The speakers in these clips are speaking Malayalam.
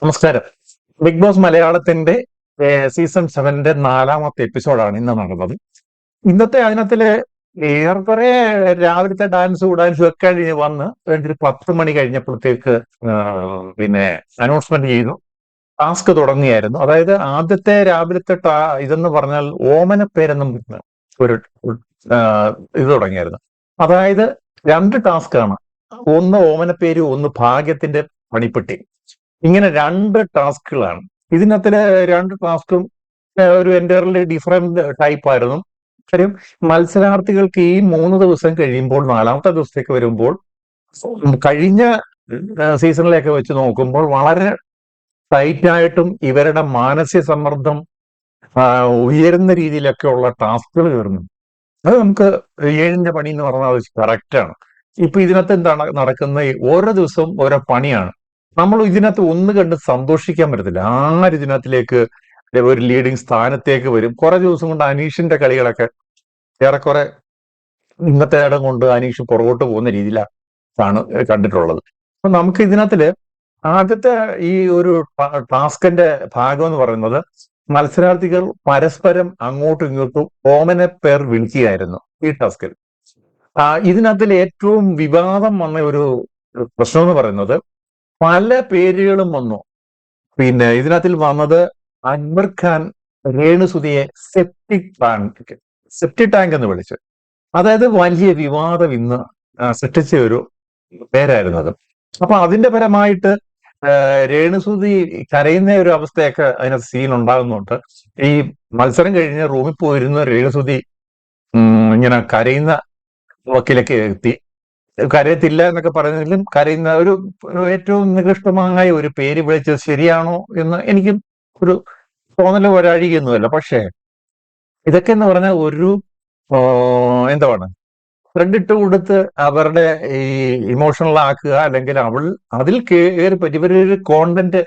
നമസ്കാരം. ബിഗ് ബോസ് മലയാളത്തിന്റെ സീസൺ 7ന്റെ 4ാമത്തെ എപ്പിസോഡാണ് ഇന്ന് നടന്നത്. ഇന്നത്തെ അതിനകത്തില് ഏറെക്കുറെ രാവിലത്തെ ഡാൻസും ഒക്കെ കഴിഞ്ഞ് വന്ന് ഒരു 10 മണി കഴിഞ്ഞപ്പോഴത്തേക്ക് പിന്നെ അനൗൺസ്മെന്റ് ചെയ്തു. ടാസ്ക് തുടങ്ങിയായിരുന്നു. അതായത് ആദ്യത്തെ രാവിലത്തെ ഇതെന്ന് പറഞ്ഞാൽ ഓമനപ്പേരെന്നും പറഞ്ഞ ഒരു ആ, ഇത് തുടങ്ങിയായിരുന്നു. അതായത് 2 ടാസ്കാണ്. ഒന്ന് ഓമനപ്പേര്, ഒന്ന് ഭാഗ്യത്തിന്റെ പണിപ്പെട്ടി. ഇങ്ങനെ 2 ടാസ്കുകളാണ്. ഇതിനകത്തില് 2 ടാസ്കും ഒരു എൻറ്റയർലി ഡിഫറെന്റ് ടൈപ്പ് ആയിരുന്നു. കാര്യം മത്സരാർത്ഥികൾക്ക് ഈ 3 ദിവസം കഴിയുമ്പോൾ 4ാമത്തെ ദിവസത്തേക്ക് വരുമ്പോൾ കഴിഞ്ഞ സീസണിലേക്ക് വെച്ച് നോക്കുമ്പോൾ വളരെ ടൈറ്റ് ആയിട്ടും ഇവരുടെ മാനസിക സമ്മർദ്ദം ആ, ഉയരുന്ന രീതിയിലൊക്കെ ഉള്ള ടാസ്കുകൾ വരുന്നു. അത് നമുക്ക് 7ന്റെ പണി എന്ന് പറഞ്ഞാൽ അത് കറക്റ്റ് ആണ്. ഇപ്പൊ ഇതിനകത്ത് എന്താണ് നടക്കുന്നത്? ഓരോ ദിവസവും ഓരോ പണിയാണ്. നമ്മൾ ഇതിനകത്ത് ഒന്ന് കണ്ട് സന്തോഷിക്കാൻ പറ്റത്തില്ല. ആര് ഇതിനകത്തിലേക്ക് ഒരു ലീഡിങ് സ്ഥാനത്തേക്ക് വരും? കുറെ ദിവസം കൊണ്ട് അനീഷിന്റെ കളികളൊക്കെ ഏറെക്കുറെ ഇന്നത്തെ ഇടം കൊണ്ട് അനീഷ് പുറകോട്ട് പോകുന്ന രീതിയിലാണ് കണ്ടിട്ടുള്ളത്. അപ്പൊ നമുക്ക് ഇതിനകത്തില് ആദ്യത്തെ ഈ ഒരു ടാസ്കിന്റെ ഭാഗം എന്ന് പറയുന്നത് മത്സരാർത്ഥികൾ പരസ്പരം അങ്ങോട്ടും ഇങ്ങോട്ടും ഓമന പേർ വിളിക്കുകയായിരുന്നു ഈ ടാസ്കിൽ. ഇതിനകത്തിൽ ഏറ്റവും വിവാദം വന്ന ഒരു പ്രശ്നം എന്ന് പറയുന്നത് പല പേരുകളും വന്നു. പിന്നെ ഇതിനകത്തിൽ വന്നത് അക്ബർ ഖാൻ രേണുസുതിയെ സെപ്റ്റിക് ടാങ്ക് എന്ന് വിളിച്ചു. അതായത് വലിയ വിവാദം ഇന്ന് സൃഷ്ടിച്ച ഒരു പേരായിരുന്നു അത്. അപ്പൊ അതിന്റെ പരമായിട്ട് രേണുസുതി കരയുന്ന ഒരു അവസ്ഥയൊക്കെ അതിനകത്ത് സീൻ ഉണ്ടാകുന്നുണ്ട്. ഈ മത്സരം കഴിഞ്ഞ് റൂമിൽ പോയിരുന്ന രേണുസുതി ഇങ്ങനെ കരയുന്ന വക്കിലൊക്കെ എത്തി. കരയത്തില്ല എന്നൊക്കെ പറയുന്നതിലും കരയുന്ന ഒരു ഏറ്റവും നികൃഷ്ടമായ ഒരു പേര് വിളിച്ചത് ശരിയാണോ എന്ന് എനിക്കും ഒരു തോന്നൽ വരാഴികയൊന്നുമല്ല. പക്ഷേ ഇതൊക്കെ എന്ന് പറഞ്ഞാൽ ഒരു എന്താണ് ത്രെഡ് ഇട്ട് കൊടുത്ത് അവരുടെ ഈ ഇമോഷണൽ ആക്കുക, അല്ലെങ്കിൽ അതിൽ കയറി പറ്റി ഇവരൊരു കോണ്ടന്റ്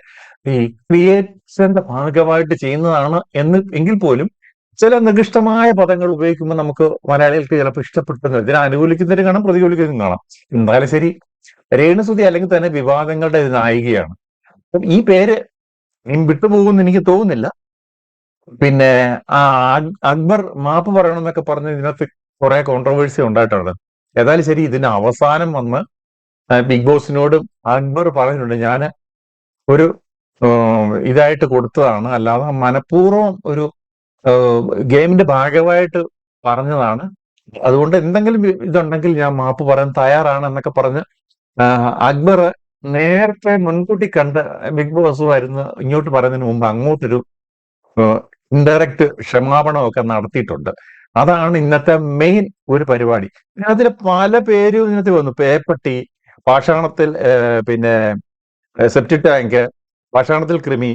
ഈ ക്രിയേഷന്റെ ഭാഗമായിട്ട് ചെയ്യുന്നതാണ് എങ്കിൽ പോലും ചില നികൃഷ്ടമായ പദങ്ങൾ ഉപയോഗിക്കുമ്പോൾ നമുക്ക് മലയാളികൾക്ക് ചിലപ്പോൾ ഇഷ്ടപ്പെടുന്നത് ഇതിനെ അനുകൂലിക്കുന്നതിന് കാണാം, പ്രതികൂലിക്കുന്നതിന് കാണാം. എന്തായാലും ശരി, രേണുസുതി അല്ലെങ്കിൽ തന്നെ വിവാദങ്ങളുടെ നായികയാണ്. അപ്പം ഈ പേര് വിട്ടുപോകുമെന്ന് എനിക്ക് തോന്നുന്നില്ല. പിന്നെ ആ അക്ബർ മാപ്പ് പറയണമെന്നൊക്കെ പറഞ്ഞ് ഇതിനകത്ത് കുറെ കോൺട്രവേഴ്സി ഉണ്ടായിട്ടുണ്ട്. ഏതായാലും ശരി, ഇതിന് അവസാനം വന്ന് ബിഗ് ബോസിനോട് അക്ബർ പറഞ്ഞിട്ടുണ്ട്, ഞാൻ ഒരു ഇതായിട്ട് കൊടുത്തതാണ്, അല്ലാതെ മനഃപൂർവ്വം ഒരു ഗെയിമിന്റെ ഭാഗമായിട്ട് പറഞ്ഞതാണ്. അതുകൊണ്ട് എന്തെങ്കിലും ഇതുണ്ടെങ്കിൽ ഞാൻ മാപ്പ് പറയാൻ തയ്യാറാണ് എന്നൊക്കെ പറഞ്ഞ് അക്ബർ നേരത്തെ മുൻകൂട്ടി കണ്ട് ബിഗ് ബോസുമായിരുന്നു ഇങ്ങോട്ട് പറയുന്നതിന് മുമ്പ് അങ്ങോട്ടൊരു ഇൻഡയറക്റ്റ് ക്ഷമാപണമൊക്കെ നടത്തിയിട്ടുണ്ട്. അതാണ് ഇന്നത്തെ മെയിൻ ഒരു പരിപാടി. അതിൽ പല പേരും ഇതിനകത്ത് വന്നു. പേപ്പട്ടി, പാഷാണത്തിൽ പിന്നെ സെപ്റ്റിക് ടാങ്ക്, പാഷാണത്തിൽ കൃമി,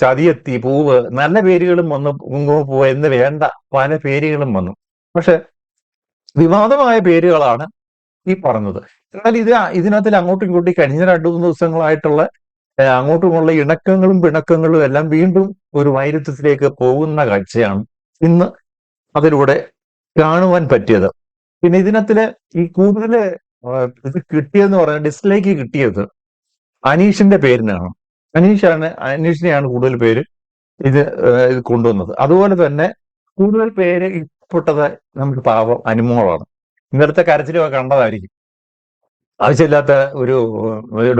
ചതിയെത്തി, പൂവ്, നല്ല പേരുകളും വന്നു. കുങ്കുമപ്പൂ എന്ന് വേണ്ട പല പേരുകളും വന്നു. പക്ഷെ വിവാദമായ പേരുകളാണ് ഈ പറഞ്ഞത്. എന്നാൽ ഇതിനകത്തിൽ അങ്ങോട്ടും ഇങ്ങോട്ടും കഴിഞ്ഞ 2-3 ദിവസങ്ങളായിട്ടുള്ള അങ്ങോട്ടുമുള്ള ഇണക്കങ്ങളും പിണക്കങ്ങളും എല്ലാം വീണ്ടും ഒരു വൈരുദ്ധ്യത്തിലേക്ക് പോകുന്ന കാഴ്ചയാണ് ഇന്ന് അതിലൂടെ കാണുവാൻ പറ്റിയത്. പിന്നെ ഇതിനകത്തില് ഈ കൂടുതൽ ഇത് കിട്ടിയതെന്ന് പറഞ്ഞാൽ ഡിസ്ലൈക്ക് കിട്ടിയത് അനീഷിന്റെ പേരിനാണ്. അനീഷിനെയാണ് കൂടുതൽ പേര് ഇത് കൊണ്ടുവന്നത്. അതുപോലെ തന്നെ കൂടുതൽ പേര് ഇഷ്ടപ്പെട്ടത് നമുക്ക് പാവം അനുമോളാണ്. ഇന്നലത്തെ കരച്ചിലൊക്കെ കണ്ടതായിരിക്കും. ആവശ്യമില്ലാത്ത ഒരു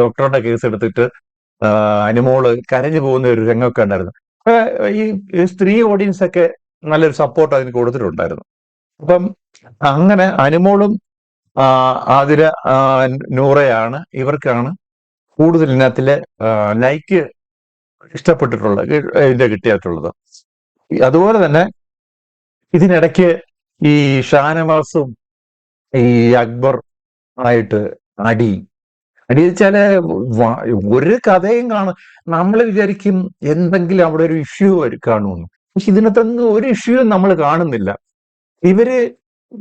ഡോക്ടറുടെ കേസ് എടുത്തിട്ട് അനുമോള് കരഞ്ഞു പോകുന്ന ഒരു രംഗമൊക്കെ ഉണ്ടായിരുന്നു. ഈ സ്ത്രീ ഓഡിയൻസ് ഒക്കെ നല്ലൊരു സപ്പോർട്ട് അതിന് കൊടുത്തിട്ടുണ്ടായിരുന്നു. അപ്പം അങ്ങനെ അനുമോളും ആതിര, നൂറയാണ്, ഇവർക്കാണ് കൂടുതൽ ഇനത്തിലെ ലൈക്ക് ഇഷ്ടപ്പെട്ടിട്ടുള്ളത്, ഇതിന്റെ കിട്ടിയിട്ടുള്ളത്. അതുപോലെ തന്നെ ഇതിനിടയ്ക്ക് ഈ ഷാനവാസും ഈ അക്ബർ ആയിട്ട് അടി വെച്ചാല് ഒരു കഥയും കാണും. നമ്മൾ വിചാരിക്കും എന്തെങ്കിലും അവിടെ ഒരു ഇഷ്യൂ കാണുമെന്ന്. പക്ഷെ ഇതിനകത്തൊന്നും ഒരു ഇഷ്യൂ നമ്മൾ കാണുന്നില്ല. ഇവര്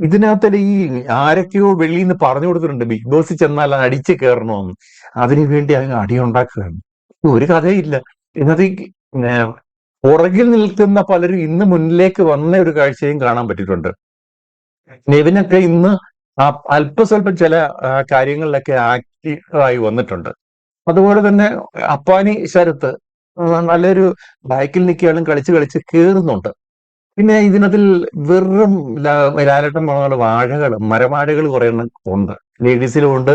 ഇതിനകത്ത് ഈ ആരൊക്കെയോ വെളിയിൽ നിന്ന് പറഞ്ഞു കൊടുത്തിട്ടുണ്ട് ബിഗ് ബോസിൽ ചെന്നാൽ അടിച്ചു കയറണമെന്ന്. അതിനു വേണ്ടി അങ്ങ് അടിയുണ്ടാക്കുകയാണ്. ഒരു കഥയില്ല ഇതിനകത്ത്. പുറകിൽ നിൽക്കുന്ന പലരും ഇന്ന് മുന്നിലേക്ക് വന്ന ഒരു കാഴ്ചയും കാണാൻ പറ്റിയിട്ടുണ്ട്. നെവിനൊക്കെ ഇന്ന് അല്പസ്വല്പം ചില കാര്യങ്ങളിലൊക്കെ ആക്റ്റീവായി വന്നിട്ടുണ്ട്. അതുപോലെ തന്നെ അപ്പാനി ശരത്ത് നല്ലൊരു ബാക്കിൽ നിൽക്കുകയാലും കളിച്ച് കളിച്ച് കേറുന്നുണ്ട്. പിന്നെ ഇതിനകത്തിൽ വെറും ലാലേട്ടൻ പറഞ്ഞ വാഴകൾ മരവാഴകൾ കുറെ എണ്ണം ഉണ്ട്. ലേഡീസിലും ഉണ്ട്,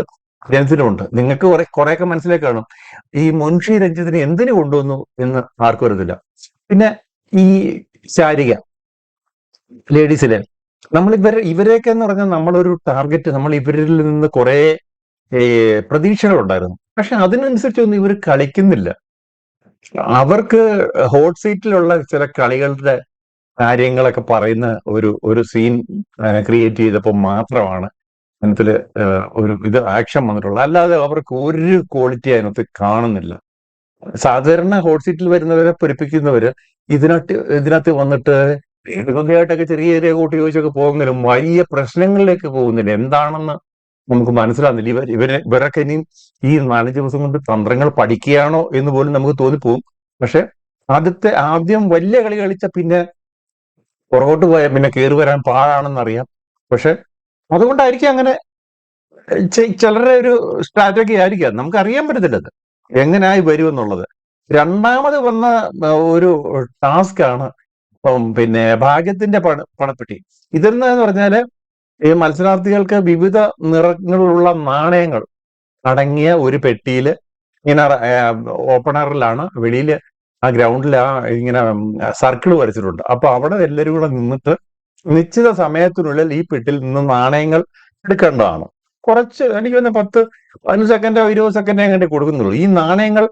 ജെൻസിലും ഉണ്ട്. നിങ്ങൾക്ക് കുറെയൊക്കെ മനസ്സിലാക്കി കാണും ഈ മുൻഷി രഞ്ജിത്തിനെ എന്തിനു കൊണ്ടുവന്നു എന്ന് ആർക്കും അറിയത്തില്ല. പിന്നെ ഈ ശാരിക ലേഡീസിലെ നമ്മൾ ഇവരെയൊക്കെ എന്ന് പറഞ്ഞാൽ നമ്മളൊരു ടാർഗറ്റ്, നമ്മൾ ഇവരിൽ നിന്ന് കുറെ പ്രതീക്ഷകൾ ഉണ്ടായിരുന്നു. പക്ഷെ അതിനനുസരിച്ചൊന്നും ഇവർ കളിക്കുന്നില്ല. അവർക്ക് ഹോട്ട് സീറ്റിലുള്ള ചില കളികളുടെ കാര്യങ്ങളൊക്കെ പറയുന്ന ഒരു സീൻ ക്രിയേറ്റ് ചെയ്തപ്പോൾ മാത്രമാണ് അതിനകത്തില് ഒരു ഇത് ആക്ഷൻ വന്നിട്ടുള്ളത്. അല്ലാതെ അവർക്ക് ഒരു ക്വാളിറ്റി അതിനകത്ത് കാണുന്നില്ല. സാധാരണ ഹോട്ട് സീറ്റിൽ വരുന്നവരെ പൊരിപ്പിക്കുന്നവര് ഇതിനകത്ത് വന്നിട്ട് ഇടുകയായിട്ടൊക്കെ ചെറിയ ചെറിയ കൂട്ടി ചോദിച്ചൊക്കെ പോകുന്നതിലും വലിയ പ്രശ്നങ്ങളിലേക്ക് പോകുന്നില്ല. എന്താണെന്ന് നമുക്ക് മനസ്സിലാകുന്നില്ല. ഇവരൊക്കെ ഇനിയും ഈ 4 ദിവസം കൊണ്ട് തന്ത്രങ്ങൾ പഠിക്കുകയാണോ എന്ന് പോലും നമുക്ക് തോന്നിപ്പോവും. പക്ഷെ ആദ്യം വലിയ കളി കളിച്ച പിന്നെ പുറകോട്ട് പോയാൽ പിന്നെ കയറി വരാൻ പാടാണെന്നറിയാം. പക്ഷെ അതുകൊണ്ടായിരിക്കും അങ്ങനെ ചിലരുടെ ഒരു സ്ട്രാറ്റജി ആയിരിക്കാം. നമുക്ക് അറിയാൻ പറ്റത്തില്ലത് എങ്ങനെയായി വരുമെന്നുള്ളത്. രണ്ടാമത് വന്ന ഒരു ടാസ്ക് ആണ് പിന്നെ ഭാഗ്യത്തിന്റെ പണപ്പെട്ടി. ഇതെന്ന് പറഞ്ഞാല് ഈ മത്സരാർത്ഥികൾക്ക് വിവിധ നിറങ്ങളിലുള്ള നാണയങ്ങൾ അടങ്ങിയ ഒരു പെട്ടിയിൽ ഇങ്ങനെ ഓപ്പണറിലാണ് വെളിയിൽ ആ ഗ്രൗണ്ടിൽ ഇങ്ങനെ സർക്കിൾ വരച്ചിട്ടുണ്ട്. അപ്പൊ അവിടെ എല്ലാവരും കൂടെ നിന്നിട്ട് നിശ്ചിത സമയത്തിനുള്ളിൽ ഈ പെട്ടിയിൽ നിന്ന് നാണയങ്ങൾ എടുക്കേണ്ടതാണ്. കുറച്ച് എനിക്ക് തന്നെ 10-15 സെക്കൻഡോ 20 സെക്കൻഡോ അങ്ങോട്ട് കൊടുക്കുന്നുള്ളൂ. ഈ നാണയങ്ങൾ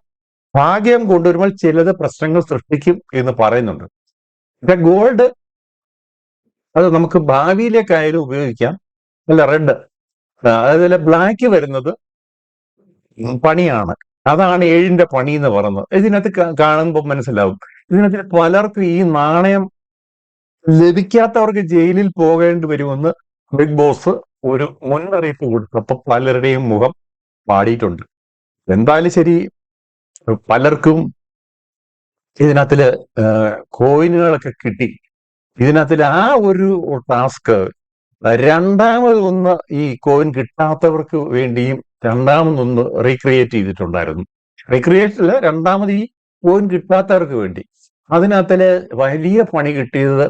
ഭാഗ്യം കൊണ്ടുവരുമ്പോൾ ചിലത് പ്രശ്നങ്ങൾ സൃഷ്ടിക്കും എന്ന് പറയുന്നുണ്ട്. ഗോൾഡ് അത് നമുക്ക് ഭാവിയിലേക്കായാലും ഉപയോഗിക്കാം. അല്ല റെഡ്, അതുപോലെ ബ്ലാക്ക് വരുന്നത് പണിയാണ്. അതാണ് 7ന്റെ പണി എന്ന് പറയുന്നത്. ഇതിനകത്ത് കാണുമ്പോൾ മനസ്സിലാവും. ഇതിനകത്ത് പലർക്കും ഈ നാണയം ലഭിക്കാത്തവർക്ക് ജയിലിൽ പോകേണ്ടി വരുമെന്ന് ബിഗ് ബോസ് ഒരു മുന്നറിയിപ്പ് കൊടുത്തപ്പോൾ പലരുടെയും മുഖം പാടിയിട്ടുണ്ട്. എന്തായാലും ശരി, പലർക്കും ഇതിനകത്തില് കോയിനുകളൊക്കെ കിട്ടി. ഇതിനകത്തിൽ ആ ഒരു ടാസ്ക് രണ്ടാമതൊന്ന് ഈ കോയിൻ കിട്ടാത്തവർക്ക് വേണ്ടിയും രണ്ടാമതൊന്ന് റീക്രിയേറ്റ് ചെയ്തിട്ടുണ്ടായിരുന്നു. റീക്രിയേഷനില് രണ്ടാമത് ഈ കോയിൻ കിട്ടാത്തവർക്ക് വേണ്ടി അതിനകത്തില് വലിയ പണി കിട്ടിയത്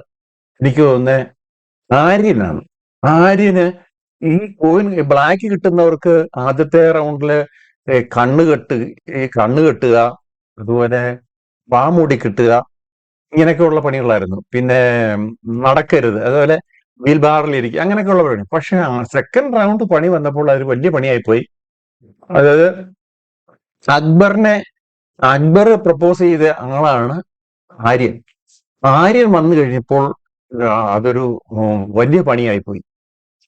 എനിക്ക് തോന്നുന്നത് ആര്യനാണ്. ആര്യന് ഈ കോയിൻ ബ്ലാക്ക് കിട്ടുന്നവർക്ക് ആദ്യത്തെ റൗണ്ടില് കണ്ണ് കെട്ടുക, അതുപോലെ വാമൂടി കിട്ടുക, ഇങ്ങനെയൊക്കെയുള്ള പണികളായിരുന്നു. പിന്നെ നടക്കരുത്, അതുപോലെ വീൽ ബാറിൽ ഇരിക്കുക, അങ്ങനെയൊക്കെയുള്ള പണി. പക്ഷെ സെക്കൻഡ് റൗണ്ട് പണി വന്നപ്പോൾ അതൊരു വലിയ പണിയായിപ്പോയി. അതായത് അക്ബർ പ്രപ്പോസ് ചെയ്ത ആളാണ് ആര്യൻ. ആര്യൻ വന്നു കഴിഞ്ഞപ്പോൾ അതൊരു വലിയ പണിയായിപ്പോയി.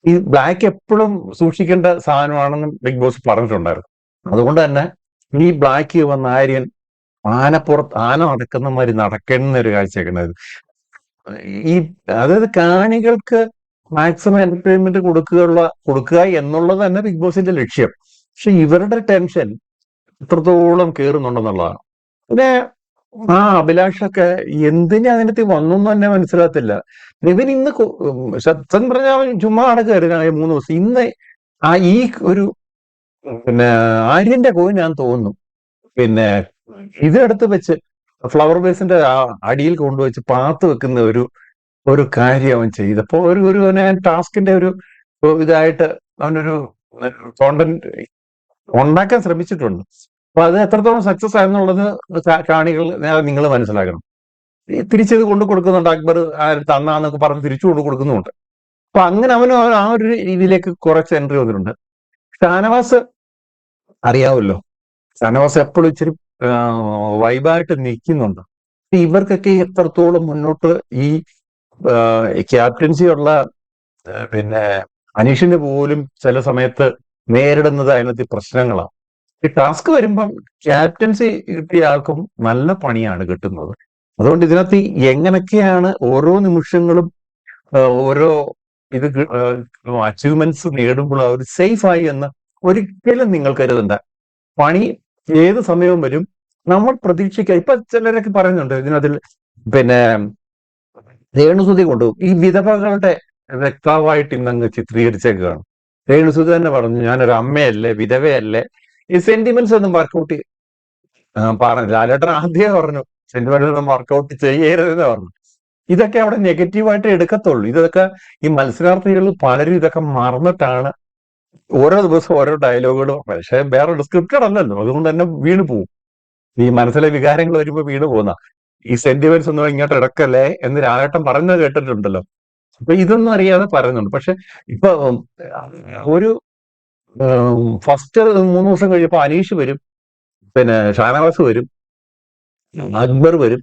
ഈ ബ്ലാക്ക് എപ്പോഴും സൂക്ഷിക്കേണ്ട സാധനമാണെന്ന് ബിഗ് ബോസ് പറഞ്ഞിട്ടുണ്ടായിരുന്നു. അതുകൊണ്ട് തന്നെ ഈ ബ്ലാക്ക് വന്ന ആര്യൻ ആന നടക്കുന്ന മാതിരി നടക്കുന്ന ഒരു കാഴ്ചയാക്കുന്നത്. ഈ അതായത് കാണികൾക്ക് മാക്സിമം എന്റർടൈൻമെന്റ് കൊടുക്കുക എന്നുള്ളത് തന്നെ ബിഗ് ബോസിന്റെ ലക്ഷ്യം. പക്ഷെ ഇവരുടെ ടെൻഷൻ എത്രത്തോളം കയറുന്നുണ്ടെന്നുള്ളതാണ്. പിന്നെ അഭിലാഷൊക്കെ എന്തിനാ അതിനകത്ത് വന്നു എന്ന് തന്നെ മനസ്സിലാകത്തില്ല. ഇവൻ ഇന്ന് സത്യം പറഞ്ഞാൽ ചുമ്മാ നടക്കുകയായിരുന്നു 3 ദിവസം. ഇന്ന് ഈ ഒരു പിന്നെ ആര്യന്റെ കോയിൻ ഞാൻ തോന്നുന്നു പിന്നെ ഇതെടുത്ത് വെച്ച് ഫ്ലവർ ബേസിന്റെ അടിയിൽ കൊണ്ടുവച്ച് പാത്ത് വെക്കുന്ന ഒരു കാര്യം അവൻ ചെയ്തപ്പോ ഒരു ടാസ്കിന്റെ ഒരു ഇതായിട്ട് അവനൊരു കോണ്ടന്റ് ഉണ്ടാക്കാൻ ശ്രമിച്ചിട്ടുണ്ട്. അപ്പൊ അത് എത്രത്തോളം സക്സസ് ആയെന്നുള്ളത് കാണികൾ നിങ്ങൾ മനസ്സിലാക്കണം. തിരിച്ചത് കൊണ്ടു കൊടുക്കുന്നുണ്ട്. അക്ബർ തന്നാന്നൊക്കെ പറഞ്ഞ് തിരിച്ചു കൊണ്ടു കൊടുക്കുന്നുമുണ്ട്. അപ്പൊ അങ്ങനെ അവന് ആ ഒരു രീതിയിലേക്ക് കുറച്ച് എൻട്രി വന്നിട്ടുണ്ട്. ഷാനവാസ് അറിയാമല്ലോ, ഷാനവാസ് എപ്പോഴും ഇച്ചിരി വൈബായിട്ട് നിൽക്കുന്നുണ്ട്. ഇവർക്കൊക്കെ എത്രത്തോളം മുന്നോട്ട് ഈ ക്യാപ്റ്റൻസി ഉള്ള പിന്നെ അനീഷിന് പോലും ചില സമയത്ത് നേരിടുന്നത് അതിനകത്ത് പ്രശ്നങ്ങളാണ്. ഈ ടാസ്ക് വരുമ്പം ക്യാപ്റ്റൻസി കിട്ടിയ ആൾക്കും നല്ല പണിയാണ് കിട്ടുന്നത്. അതുകൊണ്ട് ഇതിനകത്ത് എങ്ങനെയൊക്കെയാണ് ഓരോ നിമിഷങ്ങളും ഓരോ ഇത് അച്ചീവ്മെന്റ്സ് നേടുമ്പോൾ അവർ സേഫായി എന്ന് ഒരിക്കലും നിങ്ങൾ കരുതണ്ട. പണി ഏത് സമയവും വരും. നമ്മൾ പ്രതീക്ഷിക്കുക. ഇപ്പൊ ചിലരൊക്കെ പറയുന്നുണ്ട് ഇതിനകത്തിൽ പിന്നെ രേണുസുതി കൊണ്ടുപോകും. ഈ വിധവകളുടെ വ്യക്താവായിട്ട് ഇന്നങ്ങ് ചിത്രീകരിച്ചേക്കാണ്. രേണുസുതി തന്നെ പറഞ്ഞു, ഞാനൊരു അമ്മയല്ലേ, വിധവയല്ലേ, ഈ സെന്റിമെന്റ്സ് ഒന്നും വർക്കൗട്ട് പറഞ്ഞു. ലാലേട്ടൻ ആദ്യമേ പറഞ്ഞു സെന്റിമെന്റ്സ് ഒന്നും വർക്കൗട്ട് ചെയ്യരുതെന്ന് പറഞ്ഞു. ഇതൊക്കെ അവിടെ നെഗറ്റീവായിട്ട് എടുക്കത്തുള്ളൂ. ഇതൊക്കെ ഈ മത്സരാർത്ഥികൾ പലരും ഇതൊക്കെ മറന്നിട്ടാണ് ഓരോ ദിവസവും ഓരോ ഡയലോഗുകളും. പക്ഷെ വേറെ സ്ക്രിപ്റ്റഡ് അല്ലല്ലോ, അതുകൊണ്ട് തന്നെ വീണ് പോകും. ഈ മനസ്സിലെ വികാരങ്ങൾ വരുമ്പോ വീണ് പോകുന്ന ഈ സെന്റിമെന്റ്സ് ഒന്നും ഇങ്ങോട്ട് ഇടക്കല്ലേ എന്ന് ലാലേട്ടൻ പറയുന്നത് കേട്ടിട്ടുണ്ടല്ലോ. അപ്പൊ ഇതൊന്നും അറിയാതെ പറയുന്നുണ്ട്. പക്ഷെ ഇപ്പൊ ഒരു ഫസ്റ്റ് 3 ദിവസം കഴിയുമ്പോ അനീഷ് വരും, പിന്നെ ഷാനവാസ് വരും, അക്ബർ വരും.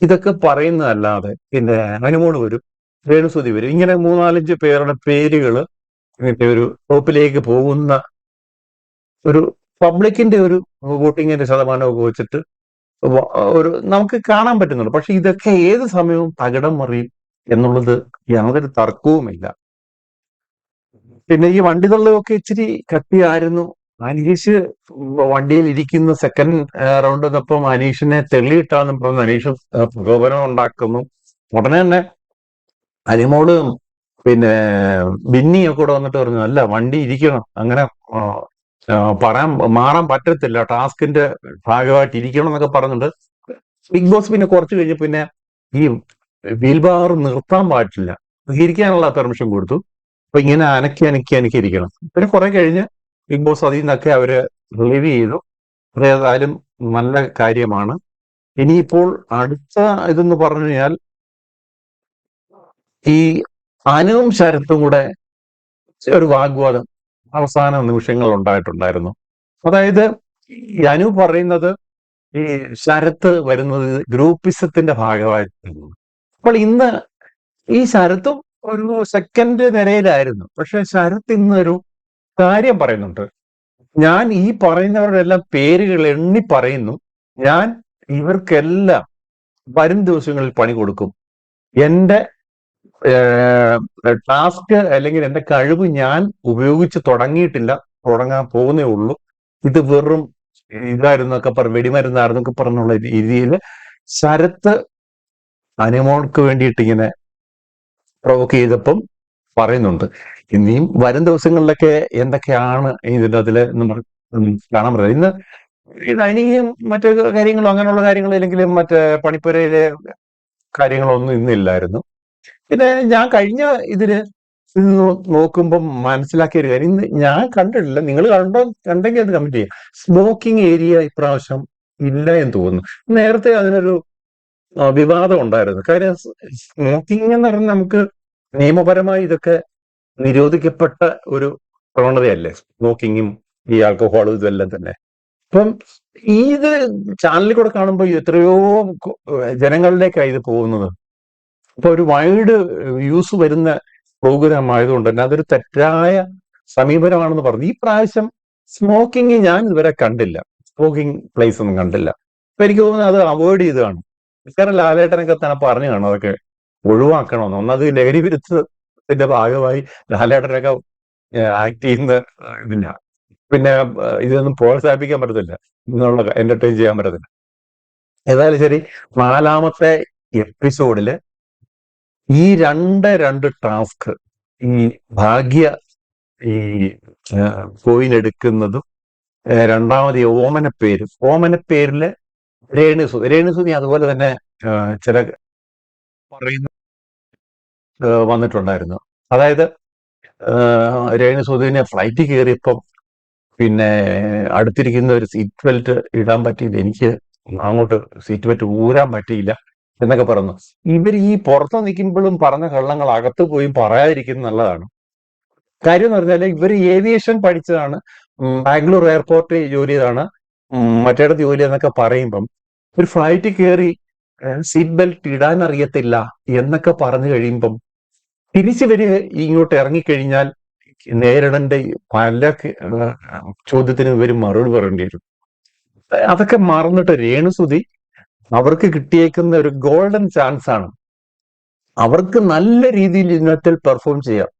ഇതൊക്കെ പറയുന്നതല്ലാതെ പിന്നെ ഹനുമോള് വരും, രേണുസുതി വരും. ഇങ്ങനെ 3-4-5 പേരുടെ പേരുകൾ ഇതിന്റെ ഒരു ടോപ്പിലേക്ക് പോകുന്ന ഒരു പബ്ലിക്കിന്റെ ഒരു വോട്ടിങ്ങിന്റെ ശതമാനമൊക്കെ വെച്ചിട്ട് ഒരു നമുക്ക് കാണാൻ പറ്റുന്നുണ്ട്. പക്ഷെ ഇതൊക്കെ ഏത് സമയവും തകിടം മറിയും എന്നുള്ളത് യാതൊരു തർക്കവുമില്ല. പിന്നെ ഈ വണ്ടി തള്ളുമൊക്കെ ഇച്ചിരി കട്ടിയായിരുന്നു. അനീഷ് വണ്ടിയിൽ ഇരിക്കുന്ന സെക്കൻഡ് റൗണ്ട് വന്നപ്പം അനീഷിനെ തെള്ളിയിട്ടാന്ന് പറഞ്ഞ് അനീഷ് പ്രകോപനം ഉണ്ടാക്കുന്നു. ഉടനെ തന്നെ അനിമോള് പിന്നെ ബിന്നിയൊക്കെ കൂടെ വന്നിട്ട് പറഞ്ഞു, അല്ല വണ്ടി ഇരിക്കണം, അങ്ങനെ ആ, പറയാൻ മാറാൻ പറ്റത്തില്ല, ടാസ്കിന്റെ ഭാഗമായിട്ട് ഇരിക്കണം എന്നൊക്കെ പറഞ്ഞിട്ട് ബിഗ് ബോസ് പിന്നെ കുറച്ച് കഴിഞ്ഞ് പിന്നെ ഈ വീൽ ബാർ നിർത്താൻ പാടില്ല, ഇരിക്കാനുള്ള പെർമിഷൻ കൊടുത്തു. അപ്പൊ ഇങ്ങനെ അനക്കി അനക്കി അനക്കി ഇരിക്കണം. പിന്നെ കുറെ കഴിഞ്ഞ് ബിഗ് ബോസ് അതിൽ നിന്നൊക്കെ അവര് റിലീവ് ചെയ്തു. അതേതായാലും നല്ല കാര്യമാണ്. ഇനിയിപ്പോൾ അടുത്ത ഇതെന്ന് പറഞ്ഞു കഴിഞ്ഞാൽ ഈ അനുവും ശരത്തും കൂടെ ഒരു വാഗ്വാദം അവസാന നിമിഷങ്ങൾ ഉണ്ടായിട്ടുണ്ടായിരുന്നു. അതായത് ഈ അനു പറയുന്നത് ഈ ശരത്ത് വരുന്നത് ഗ്രൂപ്പിസത്തിന്റെ ഭാഗമായിട്ടായിരുന്നു. അപ്പോൾ ഇന്ന് ഈ ശരത്തും ഒരു സെക്കൻഡ് നിരയിലായിരുന്നു. പക്ഷെ ശരത്ത് ഇന്നൊരു കാര്യം പറയുന്നുണ്ട്. ഞാൻ ഈ പറയുന്നവരുടെ എല്ലാം പേരുകൾ എണ്ണി പറയുന്നു, ഞാൻ ഇവർക്കെല്ലാം വരും ദിവസങ്ങളിൽ പണി കൊടുക്കും. എന്റെ ടാസ്ക് അല്ലെങ്കിൽ എന്റെ കഴിവ് ഞാൻ ഉപയോഗിച്ച് തുടങ്ങിയിട്ടില്ല, തുടങ്ങാൻ പോകുന്നേ ഉള്ളൂ. ഇത് വെറും ഇതായിരുന്നൊക്കെ വെടിമരുന്നായിരുന്നൊക്കെ പറഞ്ഞുള്ള രീതിയിൽ ശരത്ത് അനുമോൾക്ക് വേണ്ടിയിട്ട് ഇങ്ങനെ പ്രൊവോക്ക് ചെയ്തപ്പം പറയുന്നുണ്ട്. ഇനിയും വരും ദിവസങ്ങളിലൊക്കെ എന്തൊക്കെയാണ് ഇതിൻ്റെ അതില് നമ്മൾ കാണാൻ പറ്റുന്നത്. ഇന്ന് ഇത് അനിയും മറ്റു കാര്യങ്ങളോ അങ്ങനെയുള്ള കാര്യങ്ങളോ അല്ലെങ്കിലും മറ്റേ പണിപ്പുരയിലെ കാര്യങ്ങളൊന്നും ഇന്നില്ലായിരുന്നു. പിന്നെ ഞാൻ കഴിഞ്ഞ ഇതില് ഇത് നോക്കുമ്പം മനസ്സിലാക്കിയ ഒരു കാര്യം, ഇന്ന് ഞാൻ കണ്ടിട്ടില്ല, നിങ്ങൾ കണ്ടെങ്കിൽ അത് കമന്റ് ചെയ്യാം. സ്മോക്കിംഗ് ഏരിയ ഇപ്രാവശ്യം ഇല്ല എന്ന് തോന്നുന്നു. നേരത്തെ അതിനൊരു വിവാദം ഉണ്ടായിരുന്നു. കാര്യം സ്മോക്കിംഗ് എന്ന് പറഞ്ഞാൽ നമുക്ക് നിയമപരമായി ഇതൊക്കെ നിരോധിക്കപ്പെട്ട ഒരു പ്രവണതയല്ലേ, സ്മോക്കിങ്ങും ഈ ആൽക്കഹോളും ഇതെല്ലാം തന്നെ. അപ്പം ഇത് ചാനലിൽ കൂടെ കാണുമ്പോൾ എത്രയോ ജനങ്ങളിലേക്കാണ് ഇത് പോകുന്നത്. അപ്പൊ ഒരു വൈഡ് യൂസ് വരുന്ന പ്രോഗ്രാം ആയതുകൊണ്ട് തന്നെ അതൊരു തെറ്റായ സമീപനമാണെന്ന് പറഞ്ഞു. ഈ പ്രാവശ്യം സ്മോക്കിംഗ് ഞാൻ ഇതുവരെ കണ്ടില്ല, സ്മോക്കിംഗ് പ്ലേസ് ഒന്നും കണ്ടില്ല. അപ്പൊ എനിക്ക് തോന്നുന്നത് അത് അവോയ്ഡ് ചെയ്തതാണ്. കാരണം ലാലേട്ടനൊക്കെ തന്നെ പറഞ്ഞു കാണും അതൊക്കെ ഒഴിവാക്കണമെന്ന്. ഒന്നത് ലഹരി വിരുദ്ധത്തിന്റെ ഭാഗമായി ലാലേട്ടനൊക്കെ ആക്ട് ചെയ്യുന്ന ഇതില്ല. പിന്നെ ഇതൊന്നും പ്രോത്സാഹിപ്പിക്കാൻ പറ്റത്തില്ല, ഇന്നുള്ള എന്റർടൈൻ ചെയ്യാൻ പറ്റത്തില്ല. ഏതായാലും ശരി, 4-ാമത്തെ എപ്പിസോഡില് ഈ രണ്ട് ടാസ്ക്, ഈ ഭാഗ്യ ഈ കോയിൻ എടുക്കുന്നതും രണ്ടാമത് ഈ ഓമനപ്പേരില് രേണുസുതി അതുപോലെ തന്നെ ചില പറയുന്ന വന്നിട്ടുണ്ടായിരുന്നു. അതായത് രേണുസുതിനെ ഫ്ലൈറ്റ് കയറിയപ്പം പിന്നെ അടുത്തിരിക്കുന്ന ഒരു സീറ്റ് ബെൽറ്റ് ഇടാൻ പറ്റിയില്ല, എനിക്ക് അങ്ങോട്ട് സീറ്റ് ബെൽറ്റ് ഊരാൻ പറ്റിയില്ല എന്നൊക്കെ പറഞ്ഞു. ഇവർ ഈ പുറത്ത് നിൽക്കുമ്പോഴും പറഞ്ഞ കള്ളങ്ങൾ അകത്ത് പോയി പറയാതിരിക്കുന്നത് നല്ലതാണ്. കാര്യം എന്ന് പറഞ്ഞാൽ ഇവർ ഏവിയേഷൻ പഠിച്ചതാണ്, ബാംഗ്ലൂർ എയർപോർട്ടിൽ ജോലി ചെയ്താണ്, മറ്റേടത്ത് ജോലി എന്നൊക്കെ പറയുമ്പം ഒരു ഫ്ലൈറ്റ് കയറി സീറ്റ് ബെൽറ്റ് ഇടാൻ അറിയത്തില്ല എന്നൊക്കെ പറഞ്ഞു കഴിയുമ്പം തിരിച്ചിവര് ഇങ്ങോട്ട് ഇറങ്ങിക്കഴിഞ്ഞാൽ നേരിടേണ്ട പല ചോദ്യത്തിന് ഇവർ മറുപടി പറയേണ്ടി വരും. അതൊക്കെ മറന്നിട്ട് രേണുസുതി അവർക്ക് കിട്ടിയേക്കുന്ന ഒരു ഗോൾഡൻ ചാൻസ് ആണ്. അവർക്ക് നല്ല രീതിയിൽ ഇതിനകത്തിൽ പെർഫോം ചെയ്യാം.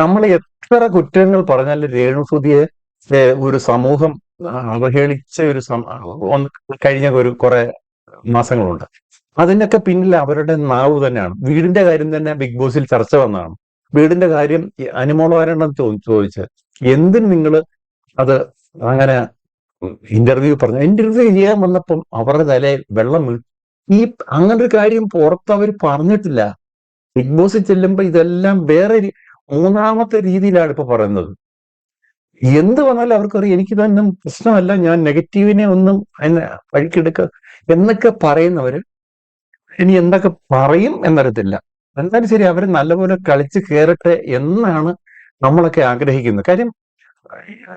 നമ്മൾ എത്ര കുറ്റങ്ങൾ പറഞ്ഞാലും രേണുസുതിയെ ഒരു സമൂഹം അവഹേളിച്ച ഒരു കഴിഞ്ഞ കുറെ മാസങ്ങളുണ്ട്. അതിനൊക്കെ പിന്നിൽ അവരുടെ നാവ് തന്നെയാണ്. വീടിന്റെ കാര്യം തന്നെ ബിഗ് ബോസിൽ ചർച്ച വന്നതാണ്. വീടിന്റെ കാര്യം അനുമോളാരെണ്ണം ചോദിച്ച് എന്തിന് നിങ്ങൾ അത് അങ്ങനെ ഇന്റർവ്യൂ ചെയ്യാൻ വന്നപ്പം അവരുടെ തലയിൽ വെള്ളം വീണു. ഈ അങ്ങനെ ഒരു കാര്യം പുറത്ത് അവർ പറഞ്ഞിട്ടില്ല. ബിഗ് ബോസിൽ ചെല്ലുമ്പോ ഇതെല്ലാം വേറെ മൂന്നാമത്തെ രീതിയിലാണ് ഇപ്പൊ പറയുന്നത്. എന്ത് വന്നാലും അവർക്കറിയാം എനിക്ക് തന്നെ പ്രശ്നമല്ല, ഞാൻ നെഗറ്റീവിനെ ഒന്നും അതിനെ വഴിക്കെടുക്ക എന്നൊക്കെ പറയുന്നവര് ഇനി എന്തൊക്കെ പറയും എന്നറിയത്തില്ല. എന്തായാലും ശരി, അവര് നല്ലപോലെ കളിച്ച് കയറട്ടെ എന്നാണ് നമ്മളൊക്കെ ആഗ്രഹിക്കുന്നത്. കാര്യം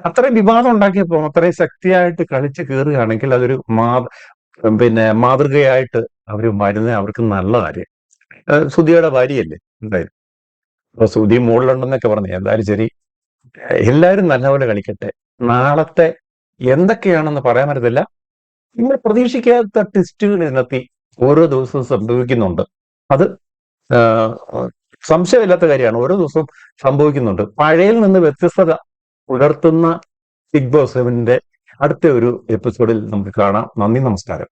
അത്രയും വിവാദം ഉണ്ടാക്കിയപ്പോ അത്രയും ശക്തിയായിട്ട് കളിച്ച് കയറുകയാണെങ്കിൽ അതൊരു മാതൃകയായിട്ട് അവര് വരുന്നത് അവർക്ക് നല്ല കാര്യം. സുധിയുടെ ഭാര്യയല്ലേ എന്തായാലും. അപ്പൊ സുധി മുകളിലുണ്ടെന്നൊക്കെ പറഞ്ഞു. എന്തായാലും ശരി, എല്ലാവരും നല്ലപോലെ കളിക്കട്ടെ. നാളത്തെ എന്തൊക്കെയാണെന്ന് പറയാൻ പറ്റത്തില്ല. നിങ്ങൾ പ്രതീക്ഷിക്കാത്ത ടെസ്റ്റുകൾ ഇതിനകത്ത് ഓരോ ദിവസവും സംഭവിക്കുന്നുണ്ട്. അത് സംശയമില്ലാത്ത കാര്യമാണ്. ഓരോ ദിവസവും സംഭവിക്കുന്നുണ്ട്. പഴയതിൽ നിന്ന് വ്യത്യസ്തത പുലർത്തുന്ന ബിഗ് ബോസ് 7ന്റെ അടുത്ത ഒരു എപ്പിസോഡിൽ നമുക്ക് കാണാം. നന്ദി, നമസ്കാരം.